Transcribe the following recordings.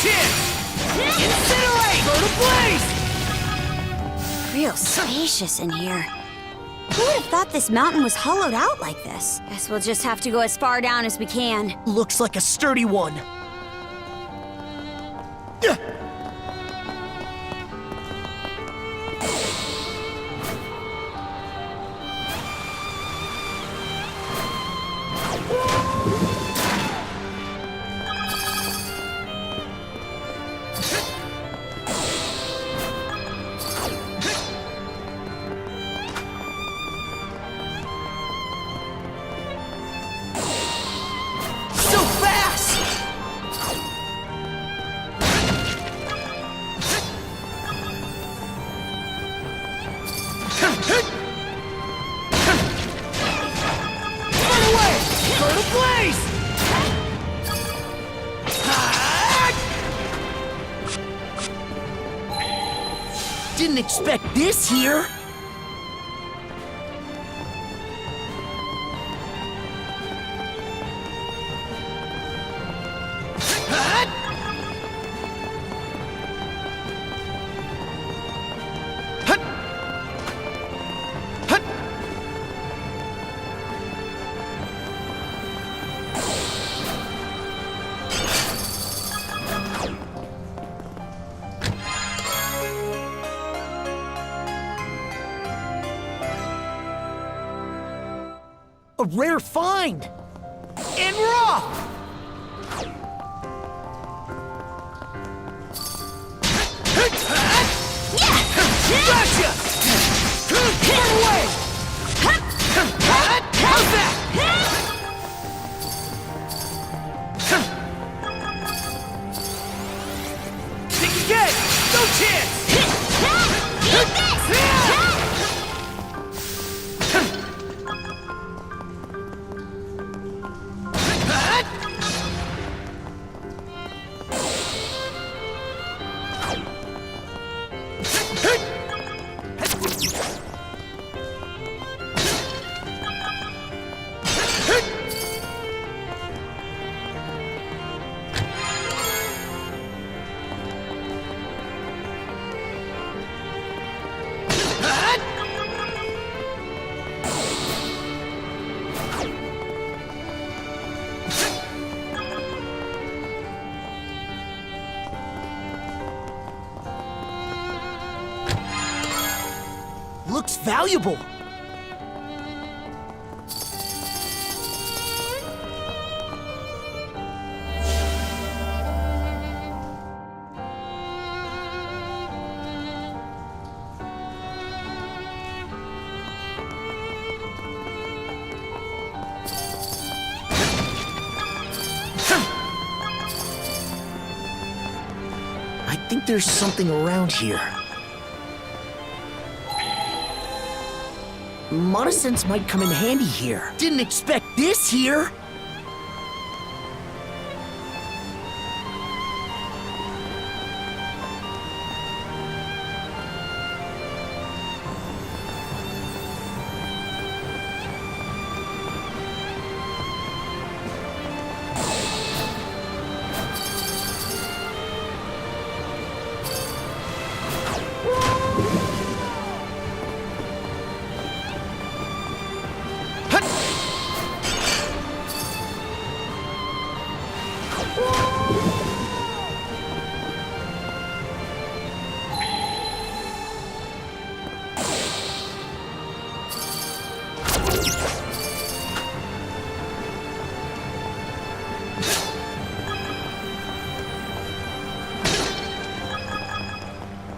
chance! Incinerate! Go to blaze! Real spacious in here. Who would have thought this mountain was hollowed out like this? Guess we'll just have to go as far down as we can. Looks like a sturdy one. Didn't expect this here! A rare find! And raw! Gotcha! Get away! How's that? Think again! No chance! Eat this! Looks valuable. I think there's something around here. Monosense might come in handy here. Didn't expect this here!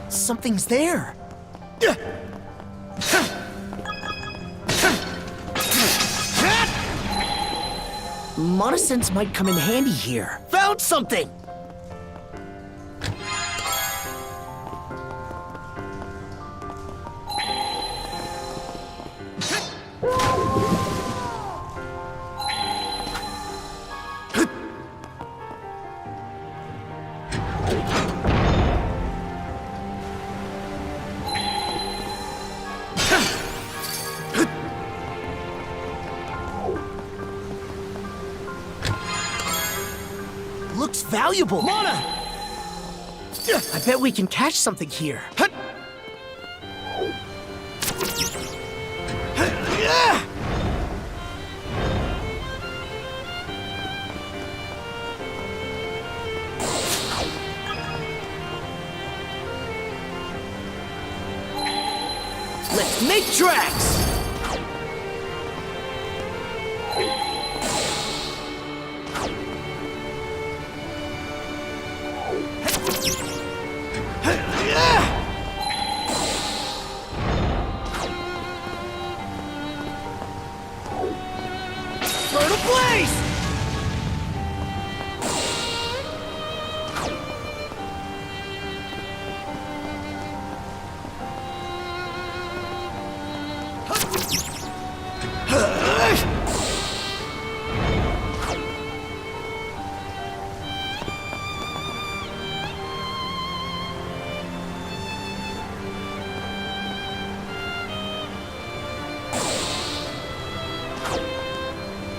Something's there. Monosense might come in handy here. Found something! Looks valuable. Mana! I bet we can catch something here. Let's make tracks! Burn a blaze!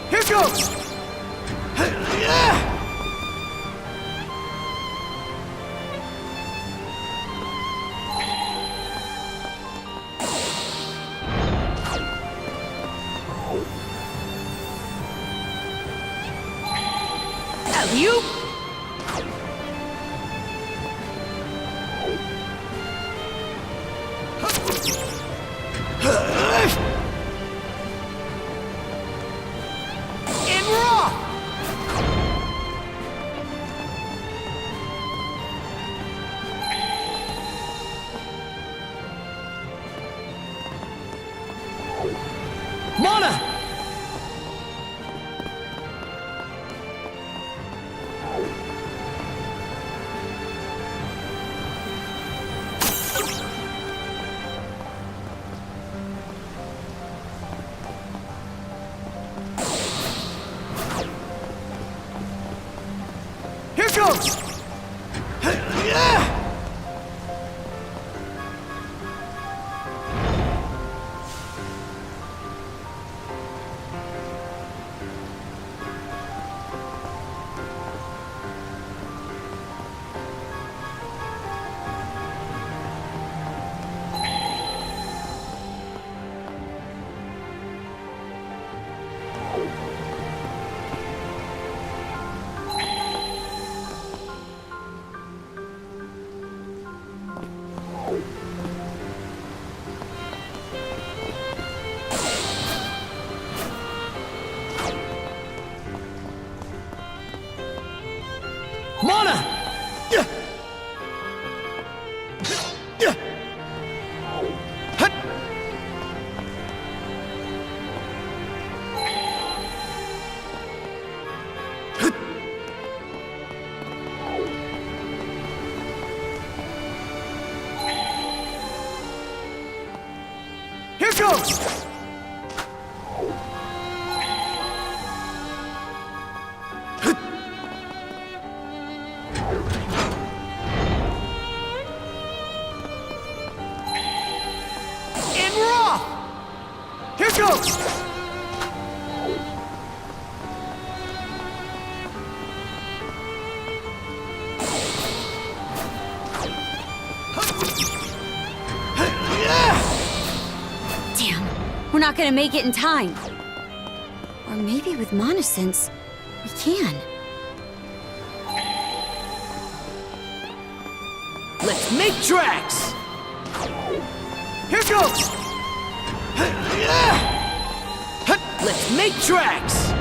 Here goes! Alley-oop! And we're off! Mana! Here goes! Mana! Hut! Here goes! And we're off! Here goes! Damn, we're not gonna make it in time. Or maybe with Mana Sense, we can. Let's make tracks! Here goes! Let's make tracks!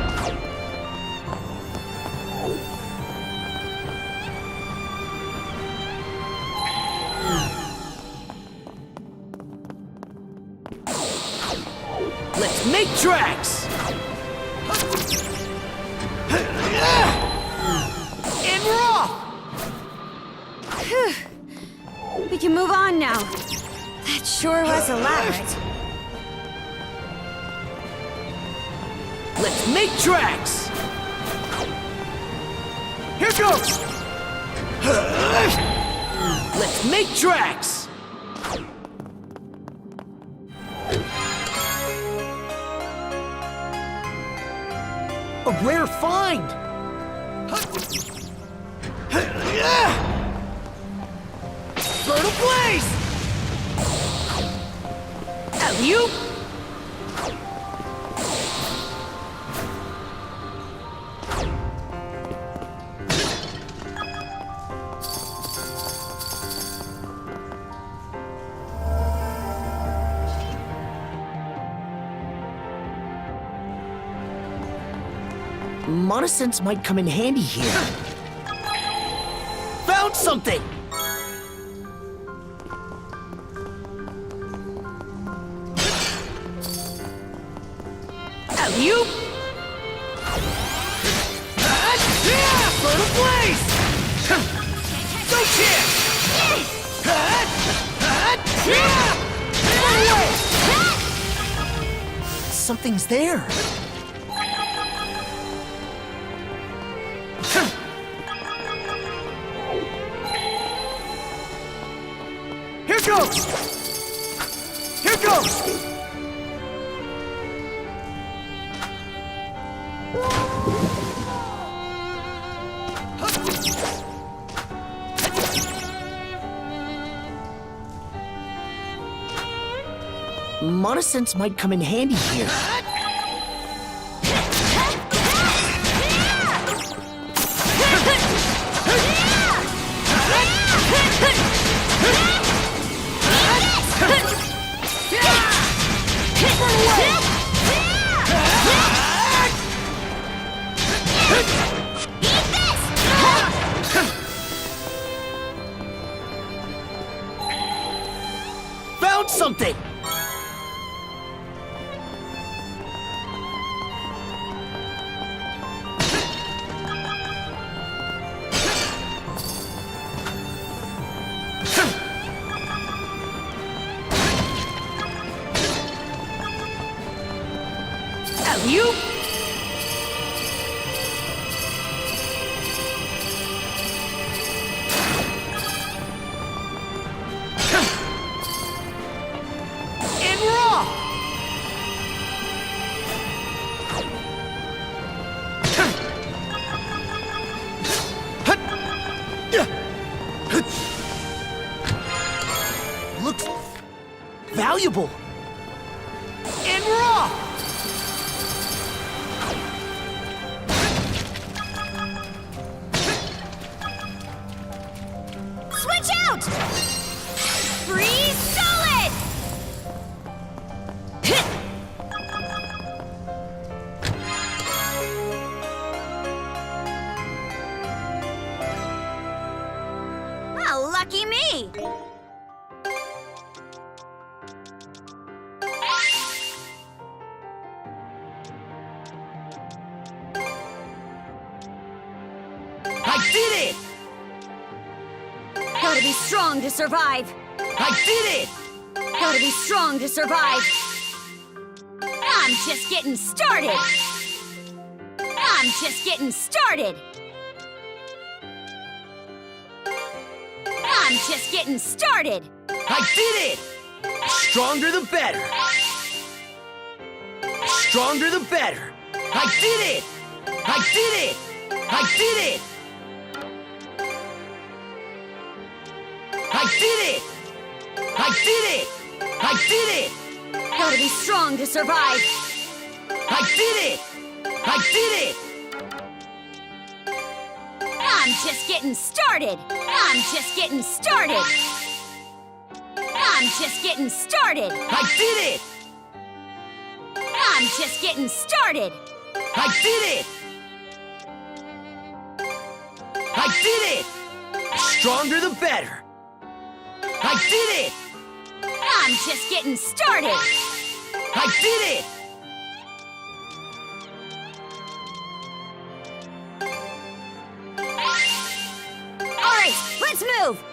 Let's make tracks! And we're off! We can move on now. That sure was elaborate. Let's make tracks! Here goes! Let's make tracks! A rare find! to place! Alley-oop! Monosense might come in handy here. Found something! Alley-oop! For the place! No chance! Something's there. Here goes! Here goes! Monosense might come in handy here. Found something! Alley-oop! And raw! Looks valuable. And raw! Switch out! Freeze solid! Oh, lucky me! I did it! Gotta be strong to survive. I did it! Gotta be strong to survive. I'm just getting started. I'm just getting started. I'm just getting started. I did it! Stronger the better. Stronger the better. I did it! I did it! I did it! I did it! I did it! I did it! Gotta be strong to survive. I did it! I did it! I'm just getting started. I'm just getting started. I'm just getting started. I did it! I'm just getting started. I did it! I did it! Stronger the better. I did it! I'm just getting started. I did it! All right, let's move.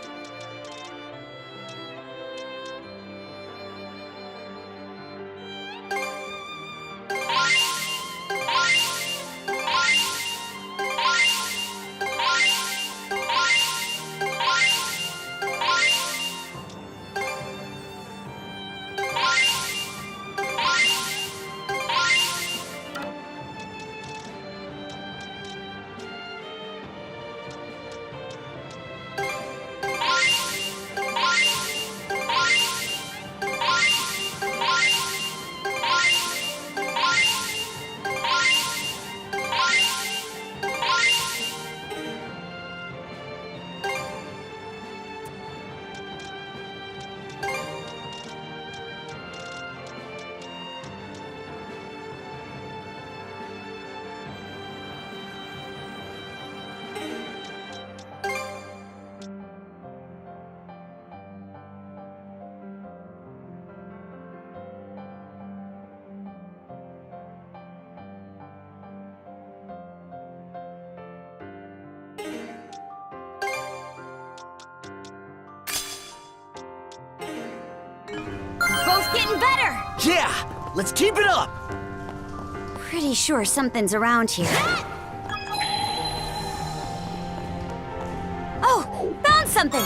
getting better! Yeah, let's keep it up! Pretty sure something's around here. Oh, found something!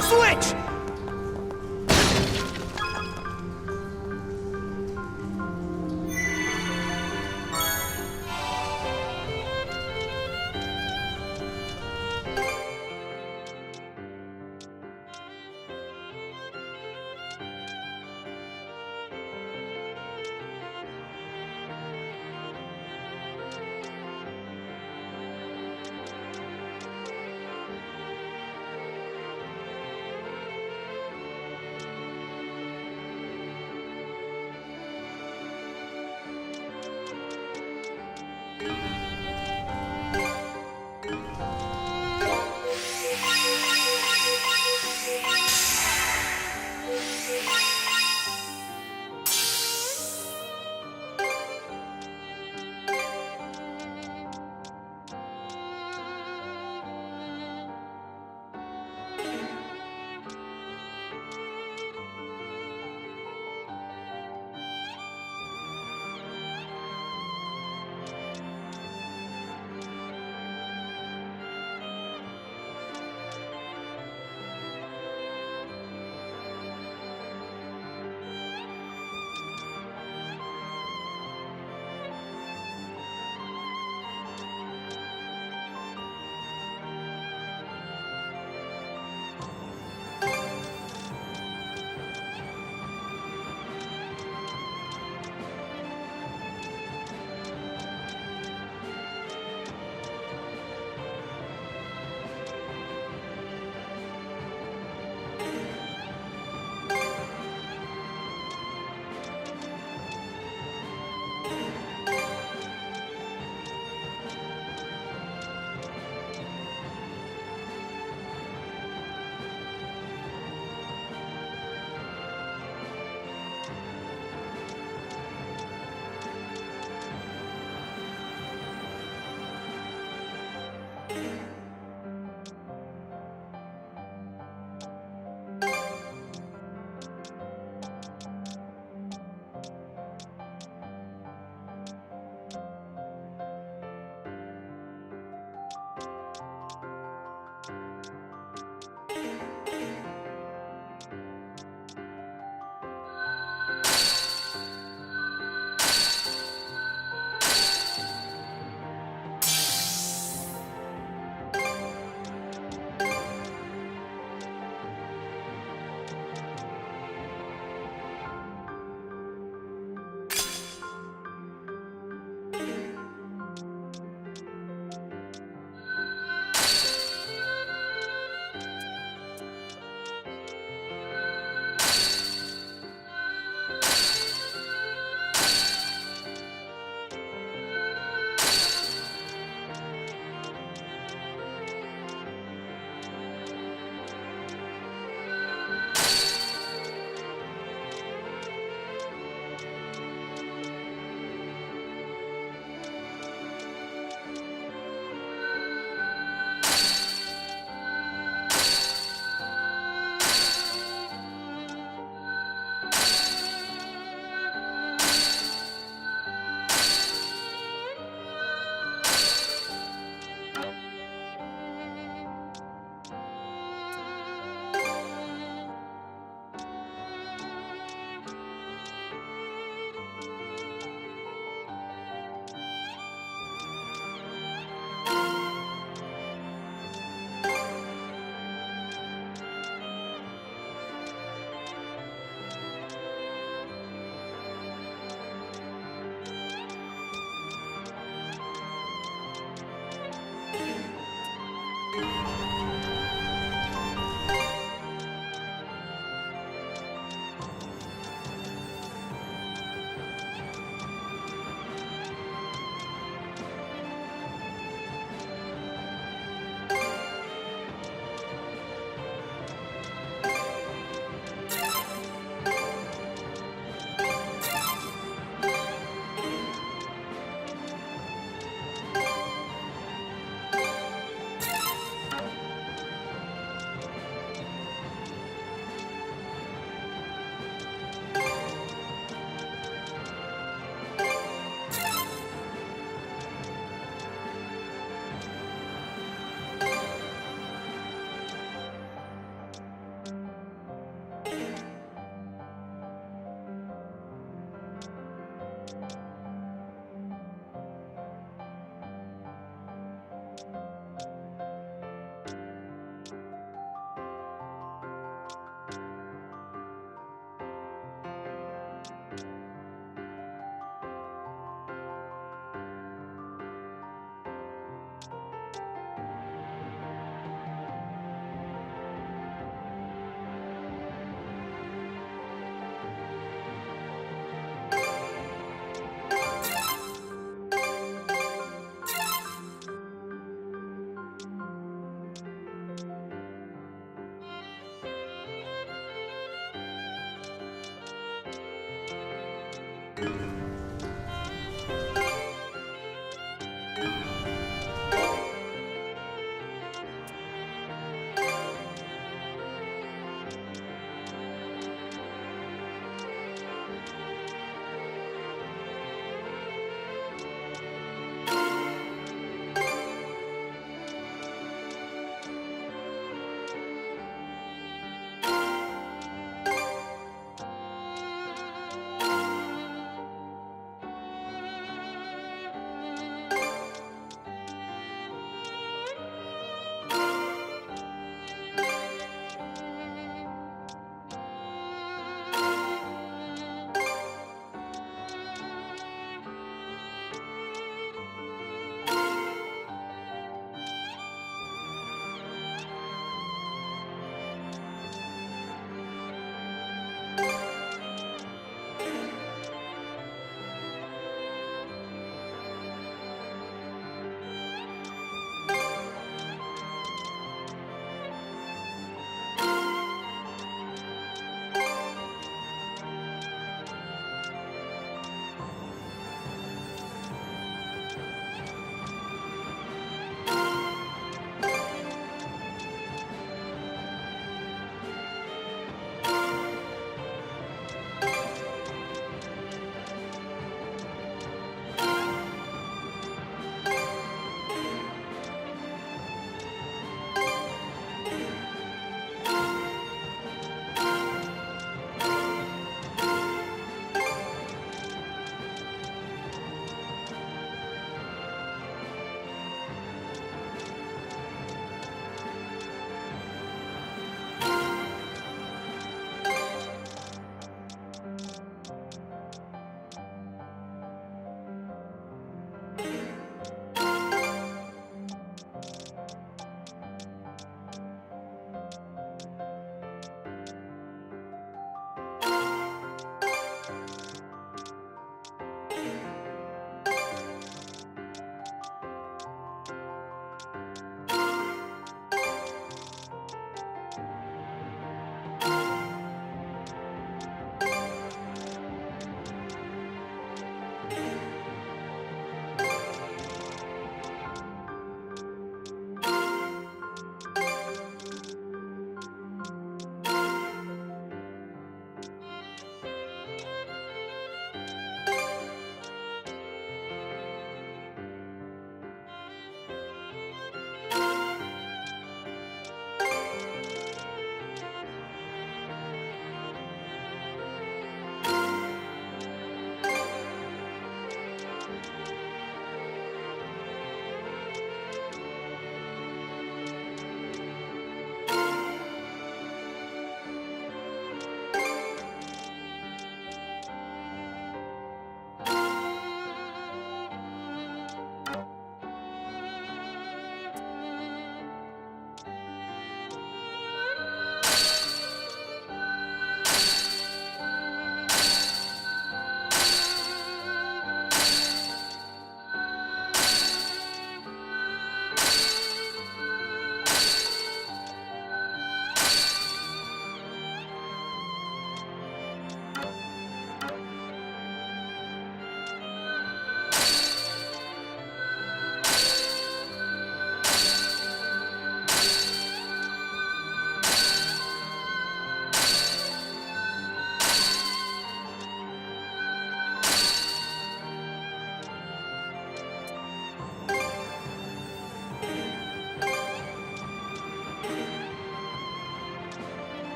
Switch!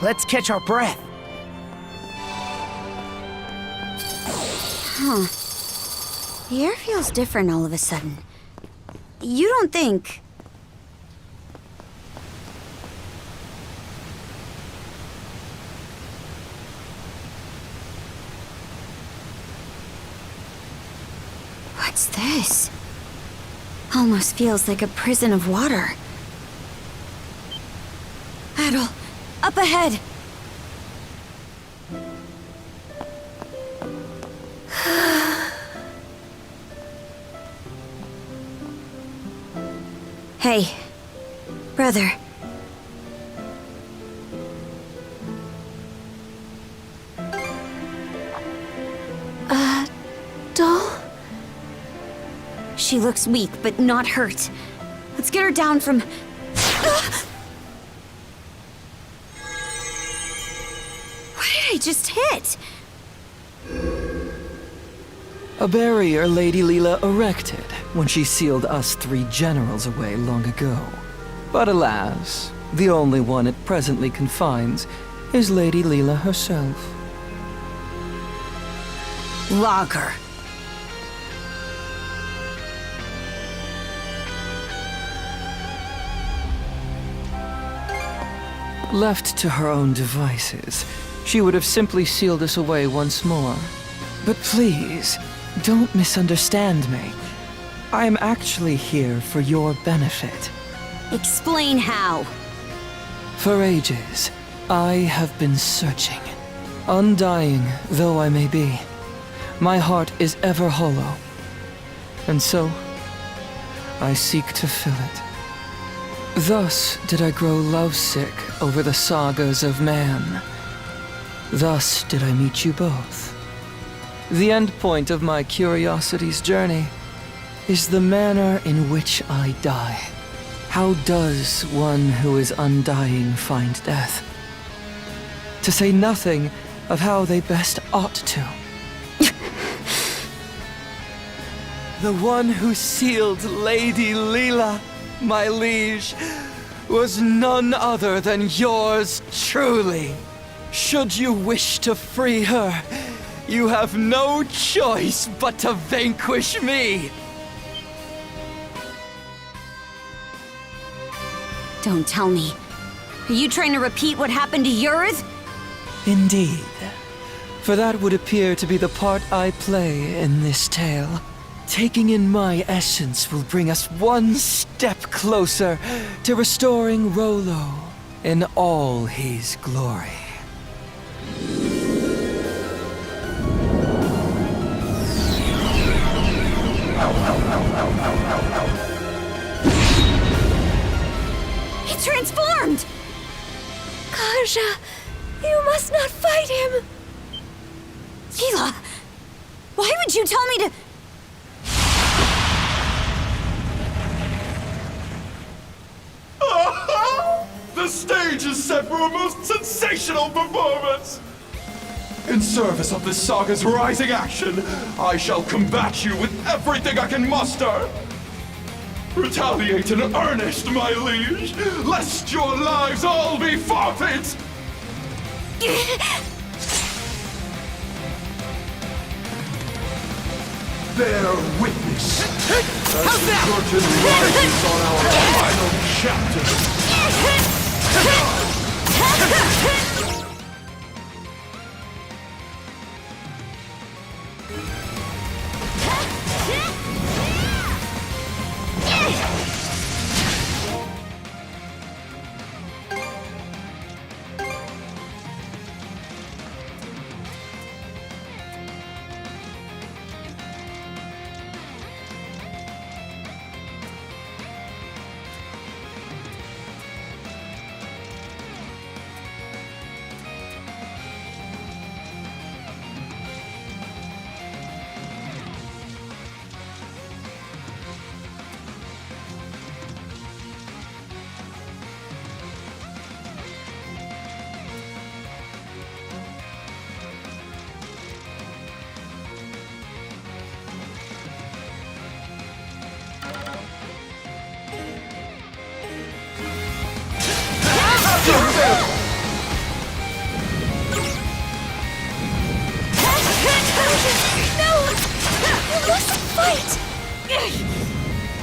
Let's catch our breath. Huh. The air feels different all of a sudden. You don't think... What's this? Almost feels like a prison of water. Adol, up ahead! Hey, brother. Adol? She looks weak, but not hurt. Let's get her down from... What did I just hit? A barrier Lady Leela erected when she sealed us 3 generals away long ago. But alas, the only one it presently confines is Lady Leela herself. Lager. Left to her own devices, she would have simply sealed us away once more. But please, don't misunderstand me. I am actually here for your benefit. Explain how. For ages, I have been searching. Undying though I may be, my heart is ever hollow. And so, I seek to fill it. Thus did I grow lovesick over the sagas of man. Thus did I meet you both. The end point of my curiosity's journey is the manner in which I die. How does one who is undying find death? To say nothing of how they best ought to. The one who sealed Lady Leela, my liege, was none other than yours truly. Should you wish to free her, you have no choice but to vanquish me. Don't tell me. Are you trying to repeat what happened to yours? Indeed. For that would appear to be the part I play in this tale. Taking in my essence will bring us one step closer to restoring Rolo in all his glory. He transformed! Karja, you must not fight him! Leela, why would you tell me to... The stage is set for a most sensational performance! In service of this saga's rising action, I shall combat you with everything I can muster! Retaliate in earnest, my liege, lest your lives all be forfeit! Bear witness as the curtain rises on our final chapter!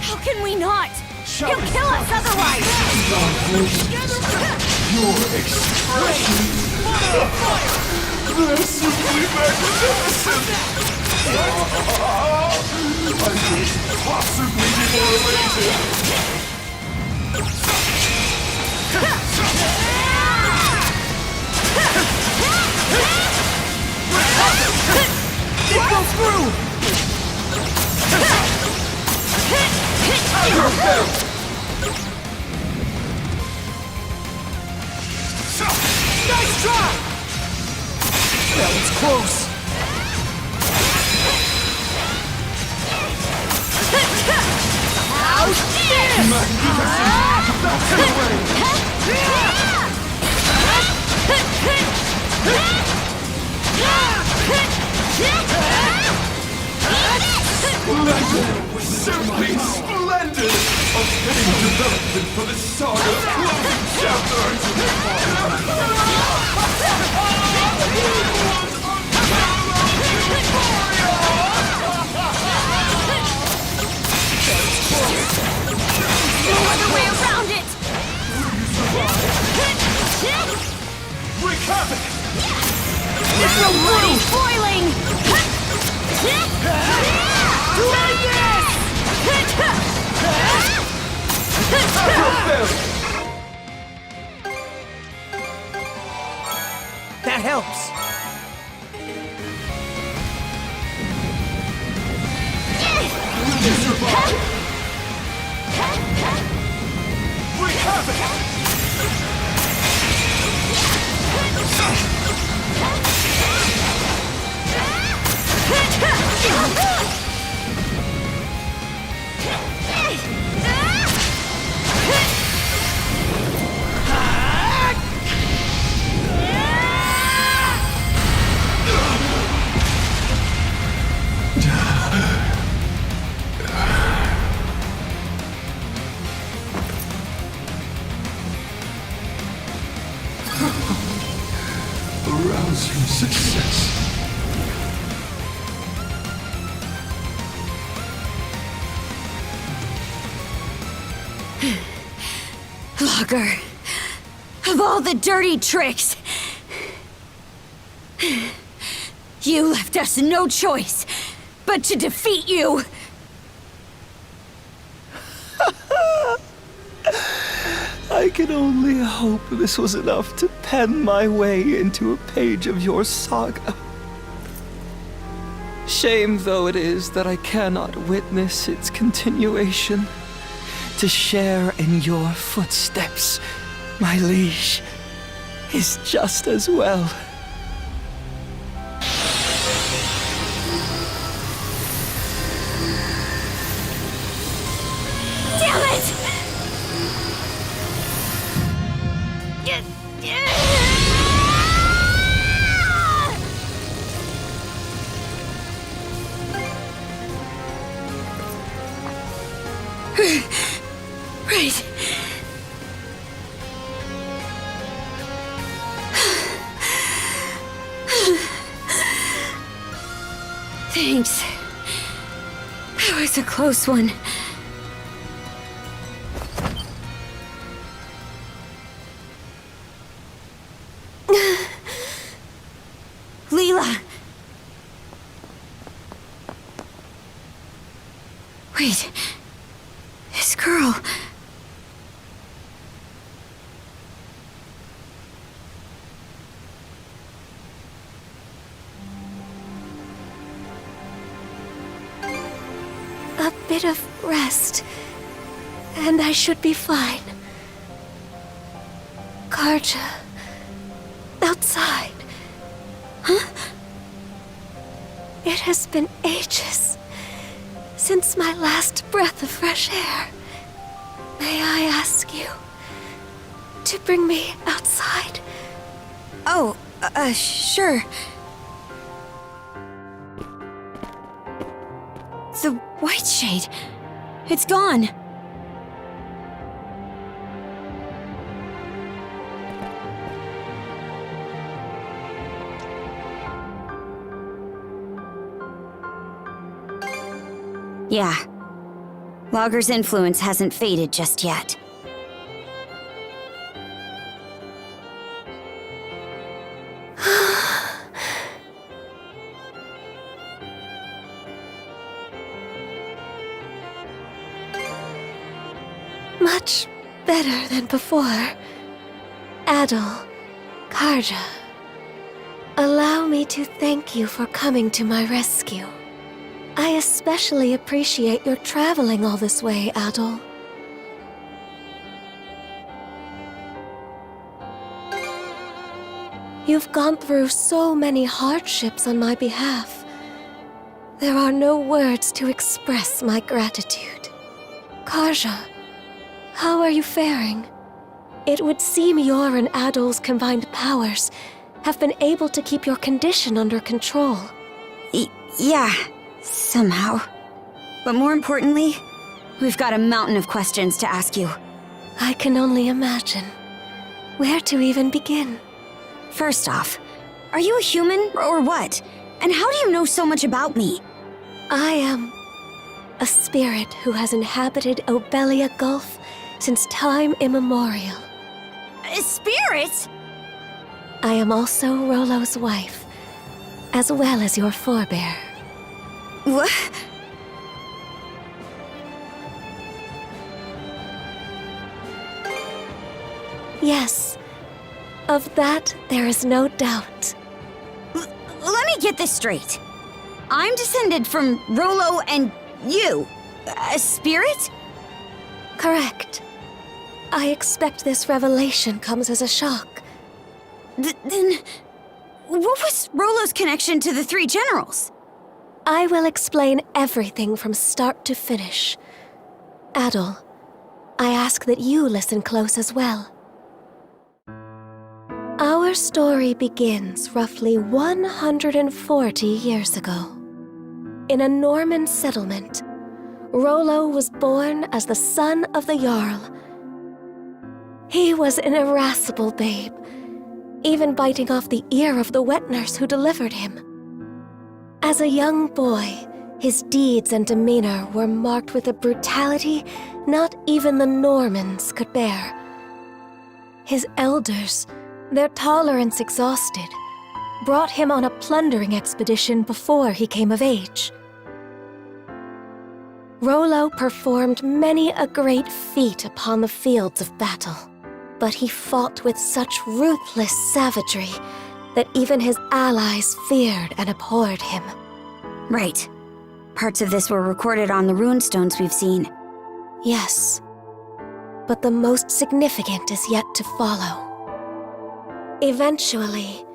How can we not? He'll kill us otherwise! Your expressions! They're simply magnificent! I couldn't possibly be more elated! It goes through! Nice try! That was close! How's this? Magnificent! That's the way! Splendid! Simply splendid! A fitting development for the saga's closing chapters! No other way around it! Wreak havoc! It's already boiling! That helps! You survive! Wreak havoc! Arousing success. Logger, of all the dirty tricks, you left us no choice but to defeat you. I can only hope this was enough to pen my way into a page of your saga. Shame though it is that I cannot witness its continuation. To share in your footsteps, my liege, is just as well. Damn it! Right. Thanks. That was a close one. Leela! Wait. This girl... A bit of rest, and I should be fine. Karja... outside. Huh? It has been ages since my last breath of fresh air. May I ask you to bring me outside? Oh, sure. The white shade. It's gone. Yeah. Logger's influence hasn't faded just yet. Much better than before. Adol, Karja. Allow me to thank you for coming to my rescue. I especially appreciate your traveling all this way, Adol. You've gone through so many hardships on my behalf. There are no words to express my gratitude. Karja, how are you faring? It would seem your and Adol's combined powers have been able to keep your condition under control. Yeah, somehow. But more importantly, we've got a mountain of questions to ask you. I can only imagine. Where to even begin? First off, are you a human or what? And how do you know so much about me? I am a spirit who has inhabited Obelia Gulf since time immemorial. A spirit? I am also Rollo's wife, as well as your forebear. What? Yes, of that there is no doubt. Let me get this straight. I'm descended from Rollo and you. A spirit? Correct. I expect this revelation comes as a shock. Then, what was Rollo's connection to the three generals? I will explain everything from start to finish. Adol, I ask that you listen close as well. Our story begins roughly 140 years ago. In a Norman settlement, Rollo was born as the son of the Jarl. He was an irascible babe, even biting off the ear of the wet nurse who delivered him. As a young boy, his deeds and demeanor were marked with a brutality not even the Normans could bear. His elders, their tolerance exhausted, brought him on a plundering expedition before he came of age. Rollo performed many a great feat upon the fields of battle, but he fought with such ruthless savagery that even his allies feared and abhorred him. Right. Parts of this were recorded on the runestones we've seen. Yes, but the most significant is yet to follow. Eventually,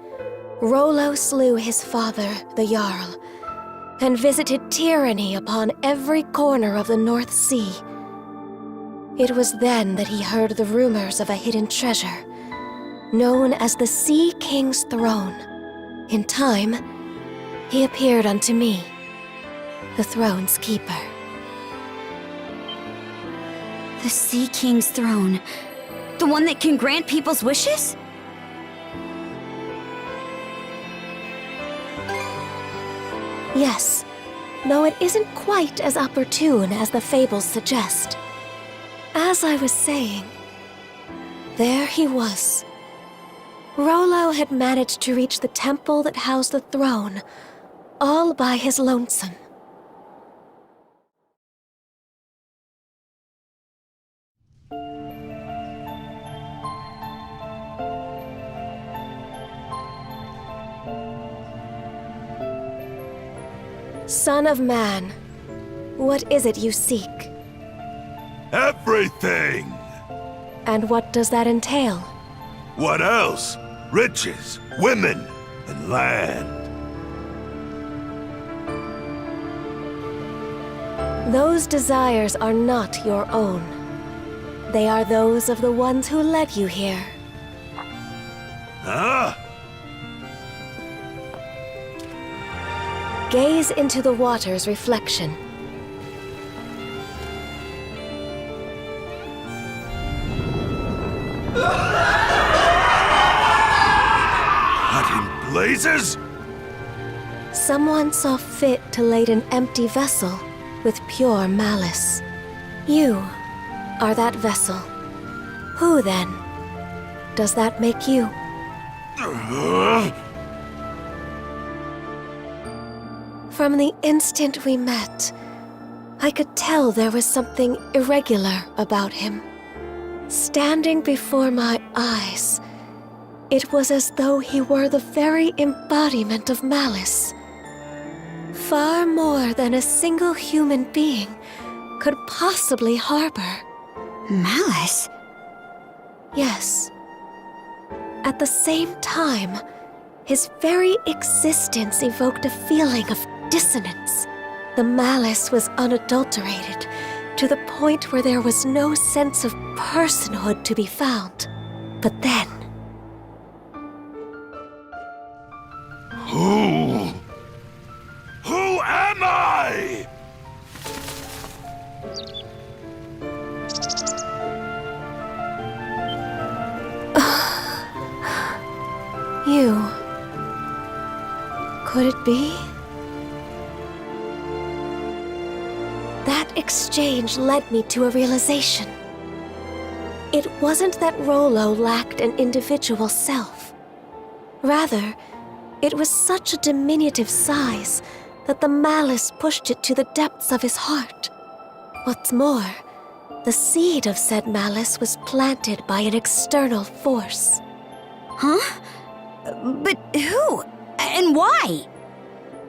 Rollo slew his father, the Jarl, and visited tyranny upon every corner of the North Sea. It was then that he heard the rumors of a hidden treasure, known as the Sea King's Throne. In time, he appeared unto me, the throne's keeper. The Sea King's throne. The one that can grant people's wishes? Yes, though it isn't quite as opportune as the fables suggest. As I was saying, there he was. Rollo had managed to reach the temple that housed the throne, all by his lonesome. Son of man, what is it you seek? Everything! And what does that entail? What else? Riches, women, and land. Those desires are not your own. They are those of the ones who led you here. Huh? Gaze into the water's reflection. What in blazes? Someone saw fit to lade an empty vessel with pure malice. You are that vessel. Who, then, does that make you? From the instant we met, I could tell there was something irregular about him. Standing before my eyes, it was as though he were the very embodiment of malice. Far more than a single human being could possibly harbor. Malice? Yes. At the same time, his very existence evoked a feeling of dissonance. The malice was unadulterated, to the point where there was no sense of personhood to be found. But then... Who am I? You... Could it be? That exchange led me to a realization. It wasn't that Rollo lacked an individual self. Rather, it was such a diminutive size that the malice pushed it to the depths of his heart. What's more, the seed of said malice was planted by an external force. Huh? But who? And why?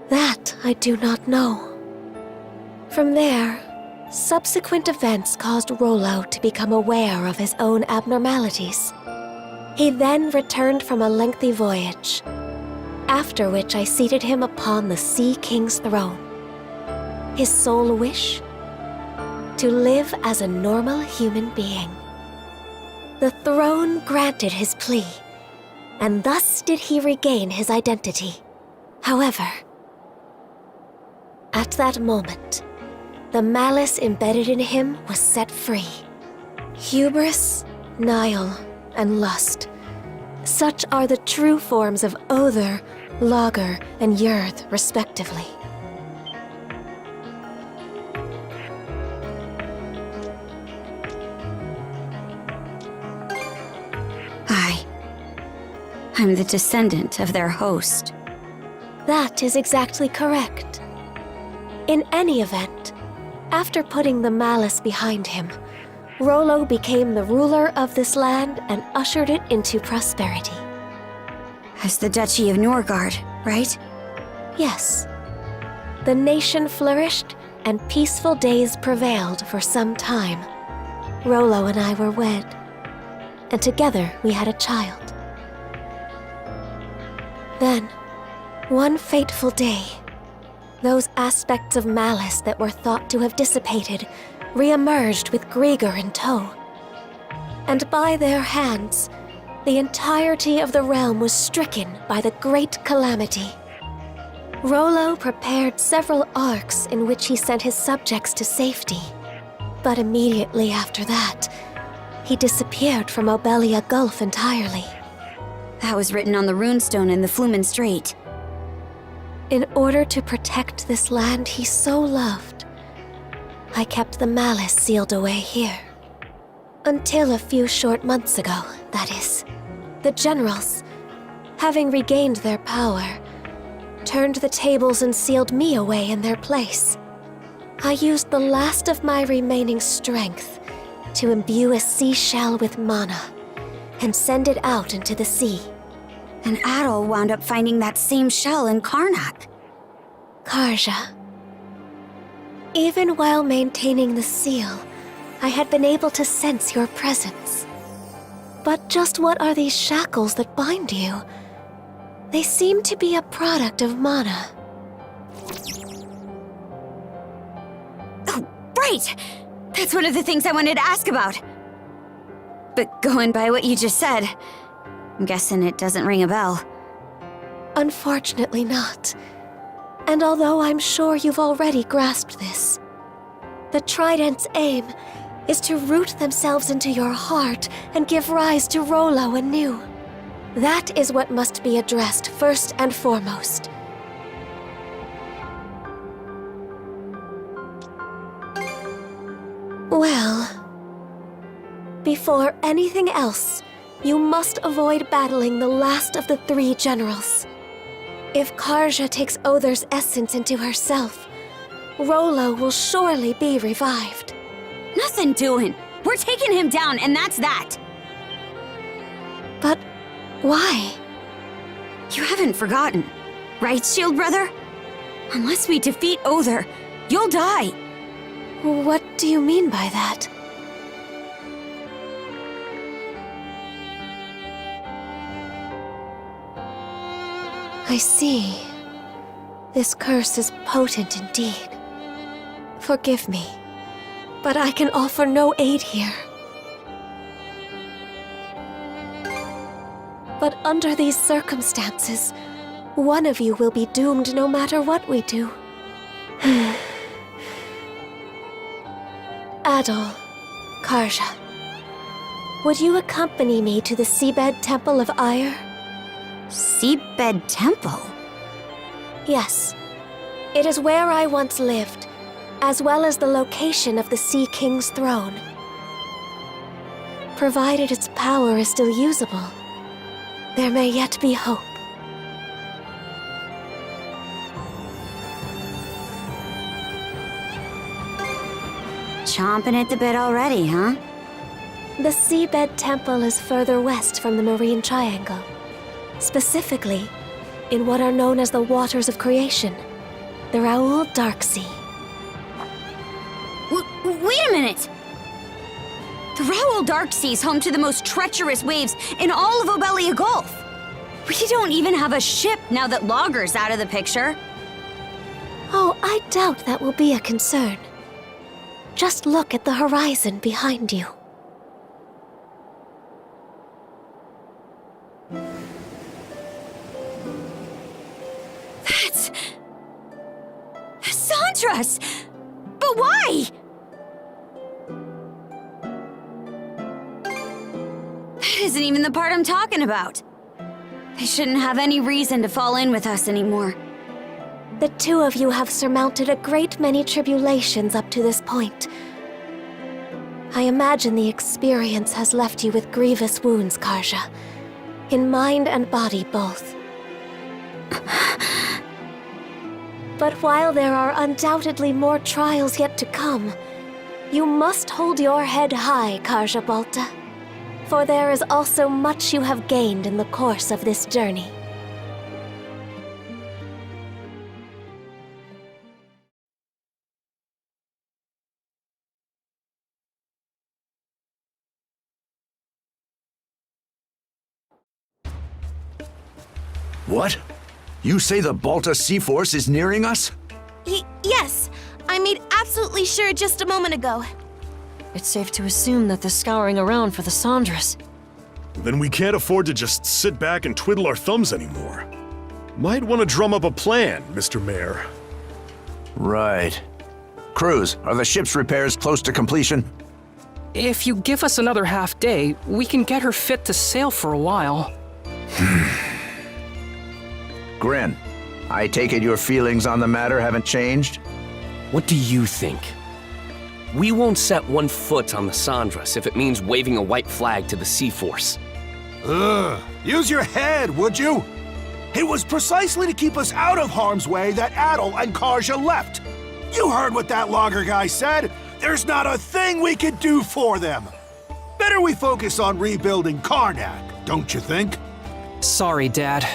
That I do not know. From there, subsequent events caused Rollo to become aware of his own abnormalities. He then returned from a lengthy voyage, after which I seated him upon the Sea King's throne. His sole wish? To live as a normal human being. The throne granted his plea, and thus did he regain his identity. However, at that moment, the malice embedded in him was set free. Hubris, Nihil, and lust. Such are the true forms of Other, Lager, and Yurth, respectively. I'm the descendant of their host. That is exactly correct. In any event, after putting the malice behind him, Rollo became the ruler of this land and ushered it into prosperity. As the Duchy of Norgard, right? Yes. The nation flourished and peaceful days prevailed for some time. Rollo and I were wed, and together we had a child. Then, one fateful day, those aspects of malice that were thought to have dissipated re-emerged with Grieger in tow. And by their hands, the entirety of the realm was stricken by the great calamity. Rollo prepared several arcs in which he sent his subjects to safety. But immediately after that, he disappeared from Obelia Gulf entirely. That was written on the runestone in the Flumen Strait. In order to protect this land he so loved, I kept the malice sealed away here. Until a few short months ago, that is. The generals, having regained their power, turned the tables and sealed me away in their place. I used the last of my remaining strength to imbue a seashell with mana and send it out into the sea. And Adol wound up finding that same shell in Karnak. Karja. Even while maintaining the seal, I had been able to sense your presence. But just what are these shackles that bind you? They seem to be a product of mana. Oh, right! That's one of the things I wanted to ask about. But going by what you just said, I'm guessing it doesn't ring a bell. Unfortunately not. And although I'm sure you've already grasped this, the Trident's aim is to root themselves into your heart and give rise to Rollo anew. That is what must be addressed first and foremost. Well, before anything else, you must avoid battling the last of the 3 generals. If Karja takes Other's essence into herself, Rollo will surely be revived. Nothing doing. We're taking him down, and that's that. But why? You haven't forgotten, right, Shield Brother? Unless we defeat Other, you'll die. What do you mean by that? I see. This curse is potent indeed. Forgive me, but I can offer no aid here. But under these circumstances, one of you will be doomed no matter what we do. Adol, Karja, would you accompany me to the Seabed Temple of Ire? Seabed Temple? Yes. It is where I once lived, as well as the location of the Sea King's throne. Provided its power is still usable, there may yet be hope. Chomping at the bit already, huh? The Seabed Temple is further west from the Marine Triangle. Specifically, in what are known as the Waters of Creation, the Raoul Dark Sea. Wait a minute! The Raoul Dark Sea is home to the most treacherous waves in all of Obelia Gulf. We don't even have a ship now that Logger's out of the picture. Oh, I doubt that will be a concern. Just look at the horizon behind you. That's Sandra's! But why? That isn't even the part I'm talking about. They shouldn't have any reason to fall in with us anymore. The 2 of you have surmounted a great many tribulations up to this point. I imagine the experience has left you with grievous wounds, Karja. In mind and body both. But while there are undoubtedly more trials yet to come, you must hold your head high, Karja Balta. For there is also much you have gained in the course of this journey. What? You say the Balta Sea Force is nearing us? Yes. I made absolutely sure just a moment ago. It's safe to assume that they're scouring around for the Sandras. Then we can't afford to just sit back and twiddle our thumbs anymore. Might want to drum up a plan, Mr. Mayor. Right. Cruz, are the ship's repairs close to completion? If you give us another half day, we can get her fit to sail for a while. Grin, I take it your feelings on the matter haven't changed? What do you think? We won't set one foot on the Sandras if it means waving a white flag to the Sea Force. Use your head, would you? It was precisely to keep us out of harm's way that Adol and Karja left. You heard what that logger guy said. There's not a thing we could do for them. Better we focus on rebuilding Karnak, don't you think? Sorry, Dad.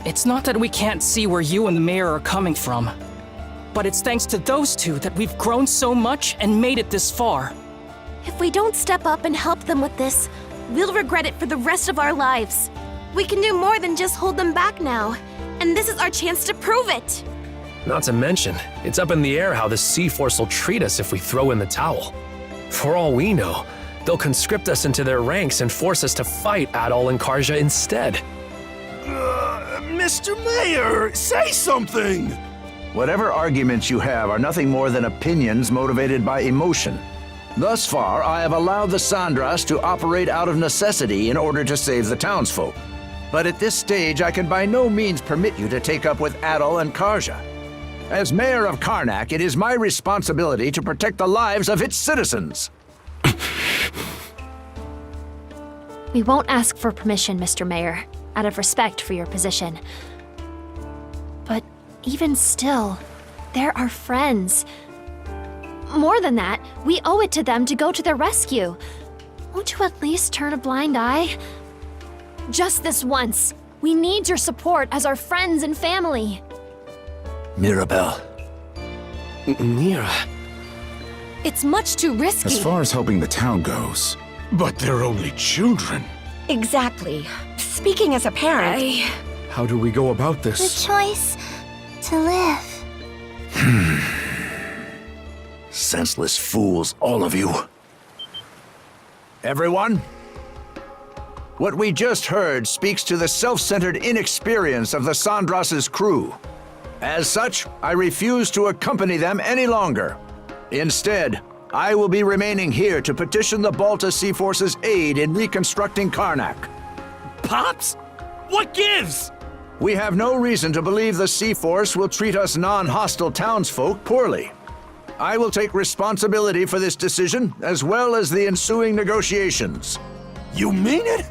It's not that we can't see where you and the mayor are coming from, but it's thanks to those 2 that we've grown so much and made it this far. If we don't step up and help them with this, we'll regret it for the rest of our lives. We can do more than just hold them back now, and this is our chance to prove it. Not to mention, it's up in the air how the Sea Force will treat us if we throw in the towel. For all we know, they'll conscript us into their ranks and force us to fight Adol and Karja instead. Mr. Mayor, say something! Whatever arguments you have are nothing more than opinions motivated by emotion. Thus far, I have allowed the Sandras to operate out of necessity in order to save the townsfolk. But at this stage, I can by no means permit you to take up with Adol and Karja. As mayor of Karnak, it is my responsibility to protect the lives of its citizens. We won't ask for permission, Mr. Mayor, out of respect for your position. But even still, they're our friends. More than that, we owe it to them to go to their rescue. Won't you at least turn a blind eye? Just this once. We need your support as our friends and family. Mirabelle. Mira. It's much too risky. As far as helping the town goes. But they're only children. Exactly. Speaking as a parent, How do we go about the this? choice to live. Senseless fools, all of you. Everyone? What we just heard speaks to the self-centered inexperience of the Sandras's crew. As such, I refuse to accompany them any longer. Instead, I will be remaining here to petition the Balta Sea Force's aid in reconstructing Karnak. Pops? What gives? We have no reason to believe the Sea Force will treat us non-hostile townsfolk poorly. I will take responsibility for this decision, as well as the ensuing negotiations. You mean it?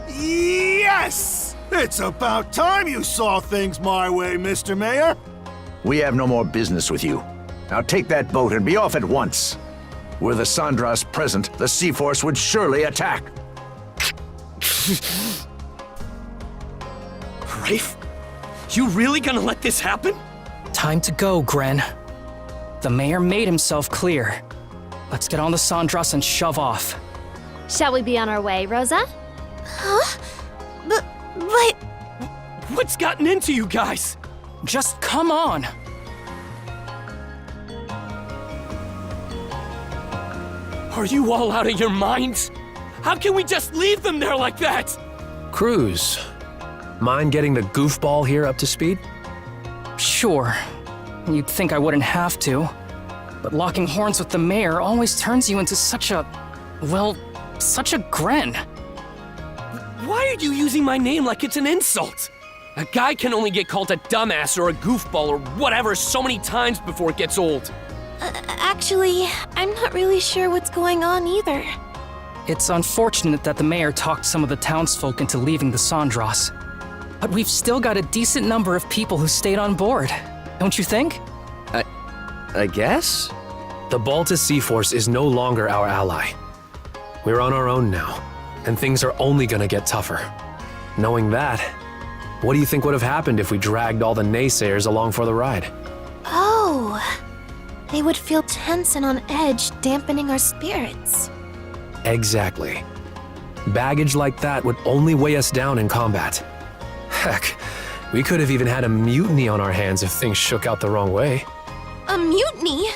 Yes! It's about time you saw things my way, Mr. Mayor. We have no more business with you. Now take that boat and be off at once. Were the Sandras present, the Sea Force would surely attack. Rafe? You really gonna let this happen? Time to go, Gren. The mayor made himself clear. Let's get on the Sandras and shove off. Shall we be on our way, Rosa? Huh? But... What's gotten into you guys? Just come on. Are you all out of your minds? How can we just leave them there like that? Cruz, mind getting the goofball here up to speed? Sure. You'd think I wouldn't have to. But locking horns with the mayor always turns you into such a... well, such a Gren. Why are you using my name like it's an insult? A guy can only get called a dumbass or a goofball or whatever so many times before it gets old. Actually, I'm not really sure what's going on either. It's unfortunate that the mayor talked some of the townsfolk into leaving the Sandras. But we've still got a decent number of people who stayed on board, don't you think? I guess? The Balta Sea Force is no longer our ally. We're on our own now, and things are only gonna get tougher. Knowing that, what do you think would have happened if we dragged all the naysayers along for the ride? Oh, they would feel tense and on edge, dampening our spirits. Exactly. Baggage like that would only weigh us down in combat. Heck, we could have even had a mutiny on our hands if things shook out the wrong way. A mutiny?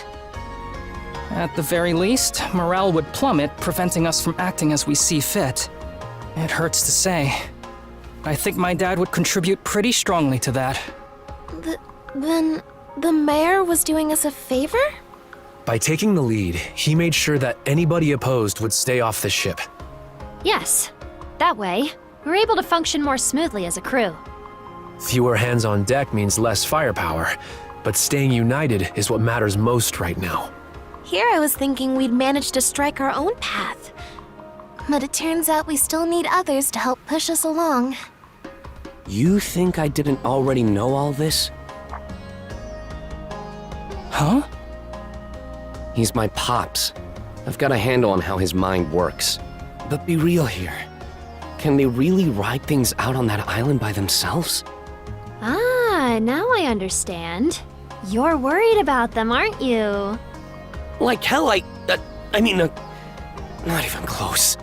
At the very least, morale would plummet, preventing us from acting as we see fit. It hurts to say. I think my dad would contribute pretty strongly to that. Then the mayor was doing us a favor? By taking the lead, he made sure that anybody opposed would stay off the ship. Yes. That way, we're able to function more smoothly as a crew. Fewer hands on deck means less firepower, but staying united is what matters most right now. Here I was thinking we'd manage to strike our own path. But it turns out we still need others to help push us along. You think I didn't already know all this? Huh? He's my pops. I've got a handle on how his mind works. But be real here. Can they really ride things out on that island by themselves? Ah, now I understand. You're worried about them, aren't you? Like hell, I mean, not even close.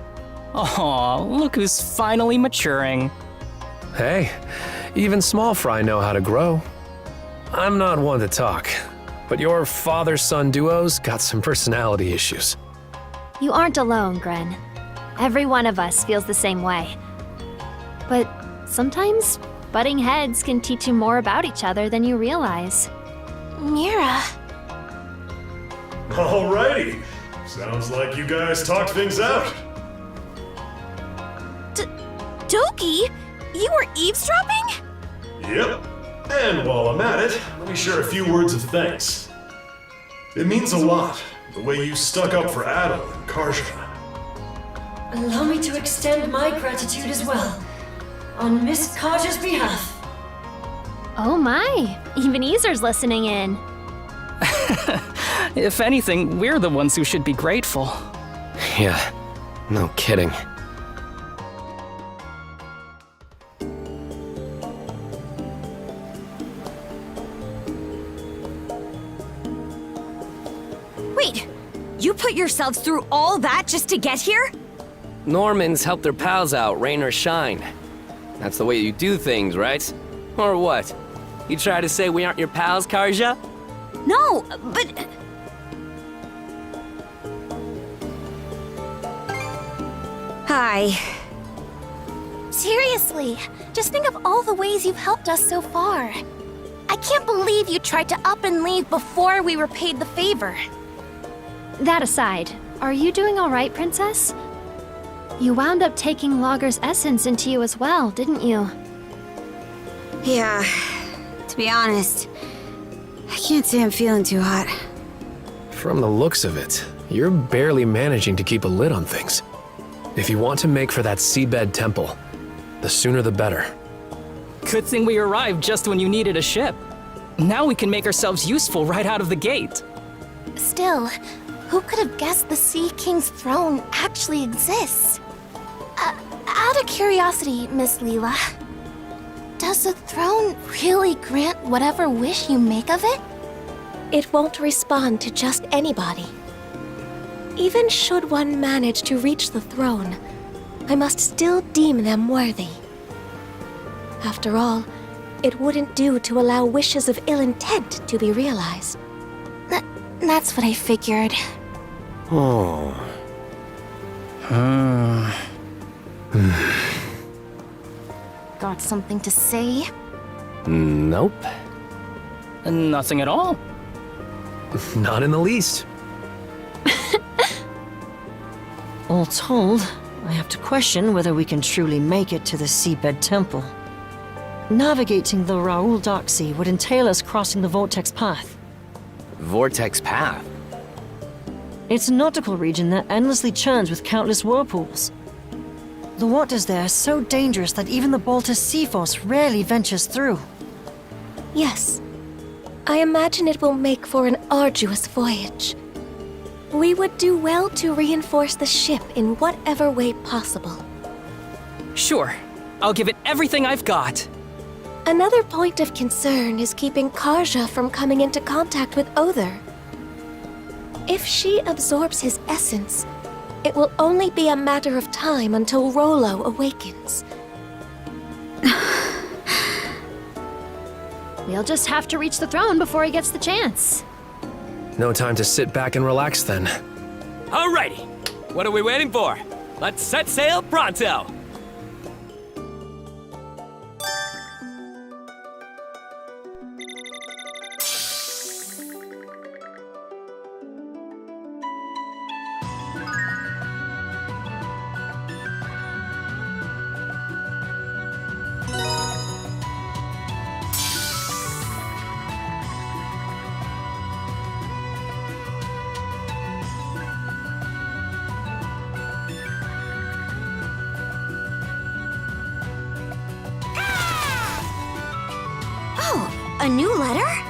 Aw, look who's finally maturing. Hey, even small fry know how to grow. I'm not one to talk, but your father-son duo's got some personality issues. You aren't alone, Gren. Every one of us feels the same way. But sometimes, butting heads can teach you more about each other than you realize. Mira. Alrighty. Sounds like you guys talked things out. Doki? You were eavesdropping? Yep. And while I'm at it, let me share a few words of thanks. It means a lot, the way you stuck up for Adol and Karja. Allow me to extend my gratitude as well, on Miss Karja's behalf. Oh my, even Ys's listening in. If anything, we're the ones who should be grateful. Yeah, no kidding. Wait, you put yourselves through all that just to get here? Normans help their pals out, rain or shine. That's the way you do things, right? Or what? You try to say we aren't your pals, Karja? No, but... Hi. Seriously, just think of all the ways you've helped us so far. I can't believe you tried to up and leave before we repaid the favor. That aside, are you doing all right, Princess? You wound up taking Logger's essence into you as well, didn't you? Yeah, to be honest, I can't say I'm feeling too hot. From the looks of it, you're barely managing to keep a lid on things. If you want to make for that seabed temple, the sooner the better. Good thing we arrived just when you needed a ship. Now we can make ourselves useful right out of the gate. Still, who could have guessed the Sea King's throne actually exists? Out of curiosity, Miss Leela, does the throne really grant whatever wish you make of it? It won't respond to just anybody. Even should one manage to reach the throne, I must still deem them worthy. After all, it wouldn't do to allow wishes of ill intent to be realized. That's what I figured. Oh. Got something to say? Nope. Nothing at all. Not in the least. All told, I have to question whether we can truly make it to the Seabed Temple. Navigating the Raoul Dark Sea would entail us crossing the Vortex Path. Vortex Path? It's a nautical region that endlessly churns with countless whirlpools. The waters there are so dangerous that even the Baltus Sea Force rarely ventures through. Yes. I imagine it will make for an arduous voyage. We would do well to reinforce the ship in whatever way possible. Sure. I'll give it everything I've got. Another point of concern is keeping Karja from coming into contact with Other. If she absorbs his essence, it will only be a matter of time until Rollo awakens. We'll just have to reach the throne before he gets the chance. No time to sit back and relax then. Alrighty, what are we waiting for? Let's set sail pronto! Oh, a new letter?